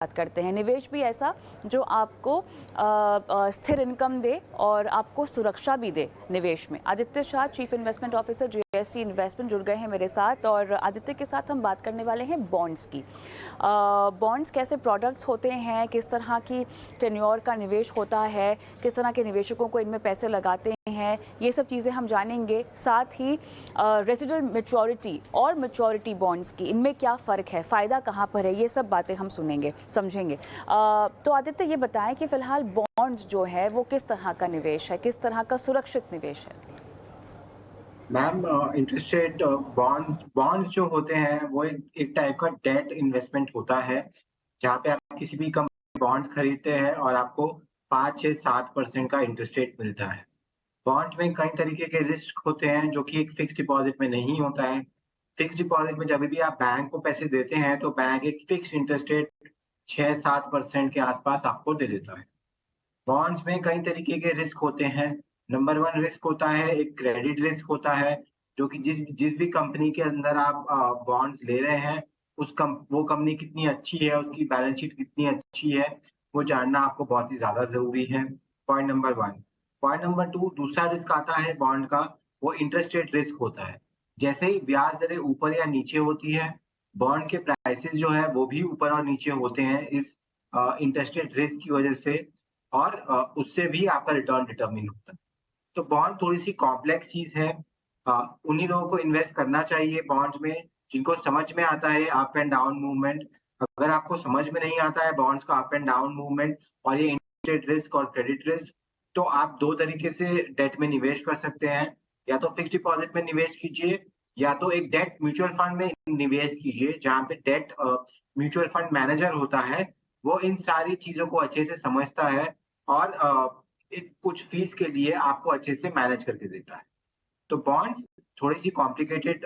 बात करते हैं। निवेश भी ऐसा जो आपको स्थिर इनकम दे और आपको सुरक्षा भी दे निवेश में। Aditya Shah, chief investment officer GST investment, जुड़ गए हैं मेरे साथ। और आदित्य के साथ हम बात करने वाले हैं बॉन्ड्स की। बॉन्ड्स कैसे प्रोडक्ट्स होते हैं, किस तरह की टेन्योर का निवेश होता है, किस तरह के निवेशकों को इनमें पैसे लगाते हैं, ये सब चीज़ें हम जानेंगे। साथ ही रेसिडुअल मैच्योरिटी और मैच्योरिटी बॉन्ड्स की, इनमें क्या फ़र्क है, फ़ायदा कहाँ पर है, ये सब बातें हम सुनेंगे, समझेंगे। तो आदित्य ये बताएं कि फ़िलहाल बॉन्ड्स जो है वो किस तरह का निवेश है, किस तरह का सुरक्षित निवेश है? मैम, इंटरेस्ट रेट बॉन्ड्स जो होते हैं वो एक टाइप का डेट इन्वेस्टमेंट होता है, जहाँ पे आप किसी भी कंपनी बॉन्ड्स खरीदते हैं और आपको 5, 6, 7% का इंटरेस्ट रेट मिलता है। बॉन्ड में कई तरीके के रिस्क होते हैं जो कि एक फिक्स डिपॉजिट में नहीं होता है। फिक्स डिपॉजिट में जब भी आप बैंक को पैसे देते हैं तो बैंक एक फिक्स इंटरेस्ट रेट 6, 7% के आसपास आपको दे देता है। बॉन्ड्स में कई तरीके के रिस्क होते हैं। नंबर वन रिस्क होता है, एक क्रेडिट रिस्क होता है, जो कि जिस जिस भी कंपनी के अंदर आप बॉन्ड्स ले रहे हैं, वो कंपनी कितनी अच्छी है, उसकी बैलेंस शीट कितनी अच्छी है, वो जानना आपको बहुत ही ज़्यादा ज़रूरी है। Point number 1। पॉइंट नंबर 2, दूसरा रिस्क आता है बॉन्ड का, वो इंटरेस्ट रेट रिस्क होता है। जैसे ही ब्याज दरें ऊपर या नीचे होती है, बॉन्ड के प्राइसेज़ जो है वो भी ऊपर और नीचे होते हैं इस इंटरेस्ट रेट रिस्क की वजह से, और उससे भी आपका रिटर्न डिटरमिन होता है। तो बॉन्ड थोड़ी-सी कॉम्प्लेक्स चीज़ है। अ, उन्हीं लोगों को इन्वेस्ट करना चाहिए बॉन्ड्स में, जिनको समझ में आता है अप एंड डाउन मूवमेंट। अगर आपको समझ में नहीं आता है बॉन्ड्स का अप एंड डाउन मूवमेंट और ये इंटरेस्ट रेट रिस्क और क्रेडिट रिस्क, तो आप 2 तरीके से डेट में निवेश कर सकते हैं। या तो फिक्स्ड डिपॉज़िट में निवेश कीजिए, या तो एक डेट म्यूचुअल फंड में निवेश कीजिए, जहाँ पे डेट म्यूचुअल फंड मैनेजर होता है, वो इन सारी चीज़ों को अच्छे से समझता है और एक कुछ फीस के लिए आपको अच्छे से मैनेज करके देता है। तो बॉन्ड्स थोड़ी-सी कॉम्प्लिकेटेड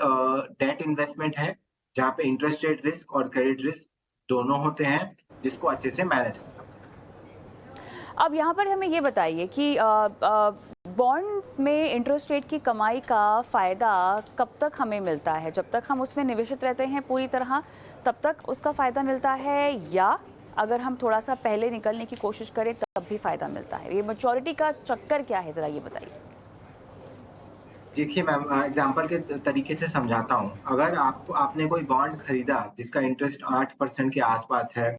डेट इन्वेस्टमेंट है, जहाँ पे इंटरेस्ट रेट रिस्क और क्रेडिट रिस्क दोनों होते हैं, जिसको अच्छे से मैनेज करना होता है। अब यहाँ पर हमें ये बताइए कि बॉन्ड्स में इंटरेस्ट रेट की कमाई का फ़ायदा कब तक हमें मिलता है? जब तक हम उसमें निवेशित रहते हैं पूरी तरह, तब तक उसका फ़ायदा मिलता है, या अगर हम थोड़ा सा पहले निकलने की कोशिश करें तब भी फ़ायदा मिलता है? ये मैच्योरिटी का चक्कर क्या है, ज़रा ये बताइए। देखिए मैम, एग्ज़ाम्पल के तरीके से समझाता हूँ। अगर आपने कोई बॉन्ड खरीदा जिसका इंटरेस्ट 8% के आसपास है,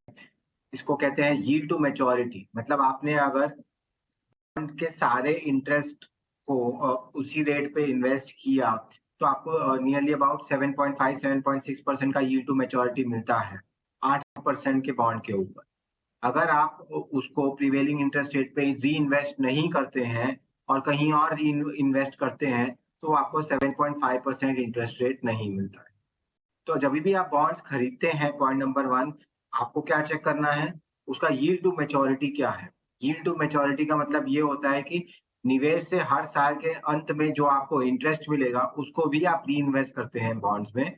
इसको कहते हैं यील्ड टू मैच्योरिटी। मतलब आपने अगर फंड के सारे इंटरेस्ट को उसी रेट पे इन्वेस्ट किया, तो आपको नियरली अबाउट 7.5 7.6% का यील्ड टू मैच्योरिटी मिलता है 8% के बॉन्ड के ऊपर। अगर आप उसको प्रिवेलिंग इंटरेस्ट रेट पे री-इन्वेस्ट नहीं करते हैं और कहीं और री-इन्वेस्ट करते हैं, तो आपको 7.5% इंटरेस्ट रेट नहीं मिलता है। तो जभी भी आप बॉन्ड्स खरीदते हैं, पॉइंट नंबर 1, आपको क्या चेक करना है, उसका यील्ड टू मैच्योरिटी क्या है। यील्ड टू मैच्योरिटी का मतलब ये होता है कि निवेश से हर साल के अंत में जो आपको इंटरेस्ट मिलेगा, उसको भी आप री-इन्वेस्ट करते हैं बॉन्ड्स में,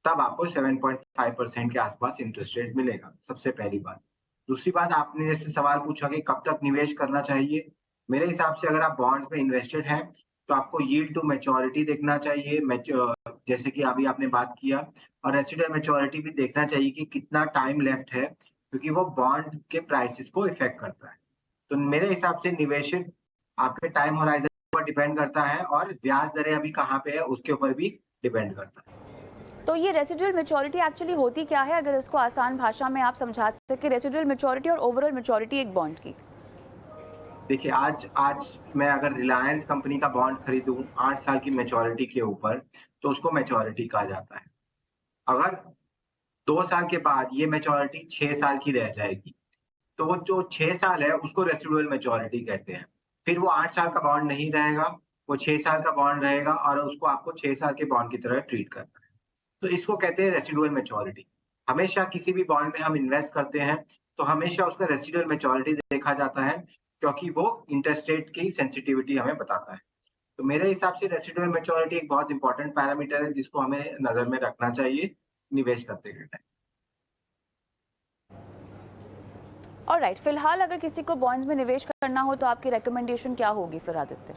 तब आपको 7.5% के आसपास इंटरेस्ट रेट मिलेगा, सबसे पहली बात। दूसरी बात, आपने जैसे सवाल पूछा कि कब तक निवेश करना चाहिए। मेरे हिसाब से अगर आप बॉन्ड्स में इन्वेस्टेड हैं, तो आपको यील्ड टू मैच्योरिटी देखना चाहिए, जैसे कि अभी आपने बात किया, और रेसिडुअल मैच्योरिटी भी देखना चाहिए कि कितना टाइम लेफ्ट है, क्योंकि वो बॉन्ड के प्राइसेस को इफ़ेक्ट करता है। तो मेरे हिसाब से निवेशित आपके टाइम होराइज़न पर डिपेंड करता है, और ब्याज दरें अभी कहाँ पे है, उसके ऊपर भी डिपेंड करता है। तो ये रेसिडुअल मैच्योरिटी एक्चुअली होती क्या है, अगर इसको आसान भाषा में आप समझा सके, रेसिडुअल मैच्योरिटी और ओवरऑल मैच्योरिटी एक बॉन्ड की? देखिए, आज आज मैं अगर रिलायंस कंपनी का बॉन्ड खरीदूँ 8 साल की मैच्योरिटी के ऊपर, तो उसको मैच्योरिटी कहा जाता है। अगर 2 साल के बाद ये मैच्योरिटी 6 साल की रह जाएगी, तो वो जो 6 साल है उसको रेसिडुअल मैच्योरिटी कहते हैं। फिर वो 8 साल का बॉन्ड नहीं रहेगा, वो 6 साल का बॉन्ड रहेगा और उसको आपको 6 साल के बॉन्ड की तरह ट्रीट करना है। तो इसको कहते हैं रेसिडुअल मैच्योरिटी। हमेशा किसी भी बॉन्ड में हम इन्वेस्ट करते हैं, तो हमेशा उसका रेसिडुअल मैच्योरिटी देखा जाता है, क्योंकि वो इंटरेस्ट रेट की सेंसिटिविटी हमें बताता है। तो मेरे हिसाब से रेसिडुअल मैच्योरिटी एक बहुत इंपॉर्टेंट पैरामीटर है, जिसको हमें नज़र में रखना चाहिए निवेश करते हुए टाइम। ऑलराइट, फिलहाल अगर किसी को बॉन्ड्स में निवेश करना हो तो आपकी रिकमेंडेशन क्या होगी फिर, आदित्य?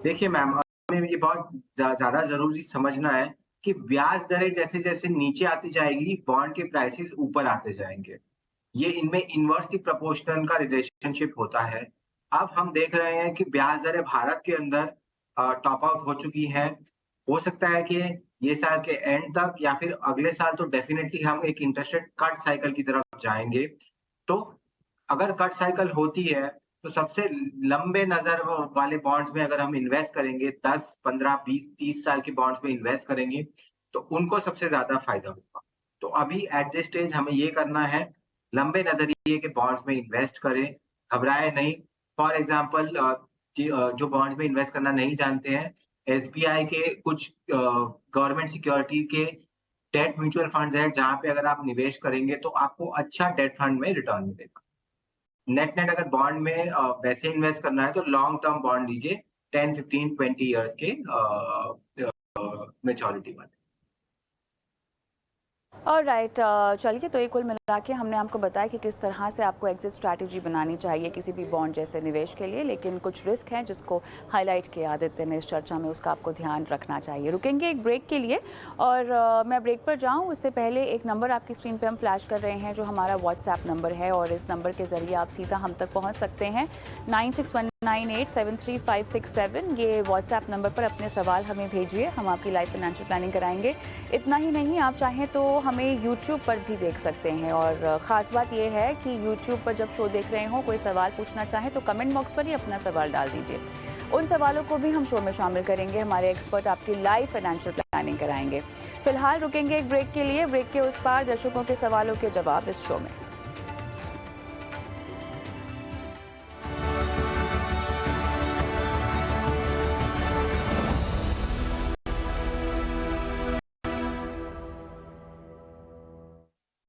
देखिए मैम, हमें ये बहुत ज़्यादा ज़रूरी समझना है कि ब्याज दरें जैसे-जैसे नीचे आती जाएगी, बॉन्ड के प्राइसेज़ ऊपर आते जाएँगे। ये इनमें इन्वर्सली प्रोपोर्शनल का रिलेशनशिप होता है। अब हम देख रहे हैं कि ब्याज दरें भारत के अंदर टॉप आउट हो चुकी हैं। हो सकता है कि ये साल के एंड तक या फिर अगले साल तो डेफिनिटली हम एक इंटरेस्ट रेट कट साइकिल की तरफ जाएँगे। तो अगर कट साइकिल होती है, तो सबसे लंबे नज़र वाले बॉन्ड्स में अगर हम इन्वेस्ट करेंगे, 10, 15, 20, 30 साल के बॉन्ड्स में इन्वेस्ट करेंगे, तो उनको सबसे ज़्यादा फ़ायदा होगा। तो अभी एट दिस स्टेज हमें ये करना है, लंबे नज़रिए के बॉन्ड्स में इन्वेस्ट करें, घबराएँ नहीं। फॉर एग्ज़ाम्पल जो बॉन्ड्स में इन्वेस्ट करना नहीं जानते हैं, एसबीआई के कुछ गवर्नमेंट सिक्योरिटी के डेट म्यूचुअल फंड्स हैं, जहाँ पे अगर आप निवेश करेंगे, तो आपको अच्छा डेट फंड में रिटर्न मिलेगा। नेट-नेट अगर बॉन्ड में वैसे इन्वेस्ट करना है तो लॉन्ग टर्म बॉन्ड लीजिए 10, 15, 20 इयर्स के मैच्योरिटी वाले। ऑलराइट, चलिए, तो ये कुल मिला के हमने आपको बताया कि किस तरह से आपको एग्जिट स्ट्रैटेजी बनानी चाहिए किसी भी बॉन्ड जैसे निवेश के लिए, लेकिन कुछ रिस्क हैं जिसको हाईलाइट किया आदित्य ने इस चर्चा में, उसका आपको ध्यान रखना चाहिए। रुकेंगे एक ब्रेक के लिए, और मैं ब्रेक पर जाऊं उससे पहले एक नंबर आपकी स्क्रीन पे हम फ्लैश कर रहे हैं जो हमारा व्हाट्सएप नंबर है, और इस नंबर के ज़रिए आप सीधा हम तक पहुँच सकते हैं 9619873567। ये व्हाट्सएप नंबर पर अपने सवाल हमें भेजिए, हम आपकी लाइफ फाइनेंशियल प्लानिंग कराएंगे। इतना ही नहीं, आप चाहें तो हमें यूट्यूब पर भी देख सकते हैं, और ख़ास बात यह है कि यूट्यूब पर जब शो देख रहे हो, कोई सवाल पूछना चाहें तो कमेंट बॉक्स पर ही अपना सवाल डाल दीजिए। उन सवालों को भी हम शो में शामिल करेंगे, हमारे एक्सपर्ट आपकी लाइफ फाइनेंशियल प्लानिंग कराएंगे। फिलहाल रुकेंगे एक ब्रेक के लिए, ब्रेक के उस पार दर्शकों के सवालों के जवाब इस शो में।